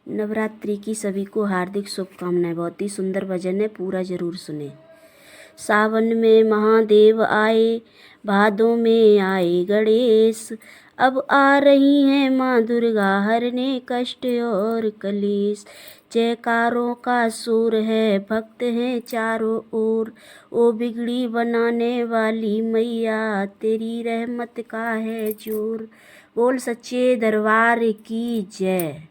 नवरात्रि की सभी को हार्दिक शुभकामनाएं। बहुत ही सुंदर भजन है, पूरा जरूर सुने। सावन में महादेव आए, भादों में आए गणेश, अब आ रही हैं माँ दुर्गा हरने कष्ट और कलेश। जयकारों का सुर है, भक्त हैं चारों ओर, ओ बिगड़ी बनाने वाली मैया तेरी रहमत का है जोर। बोल सच्चे दरबार की जय।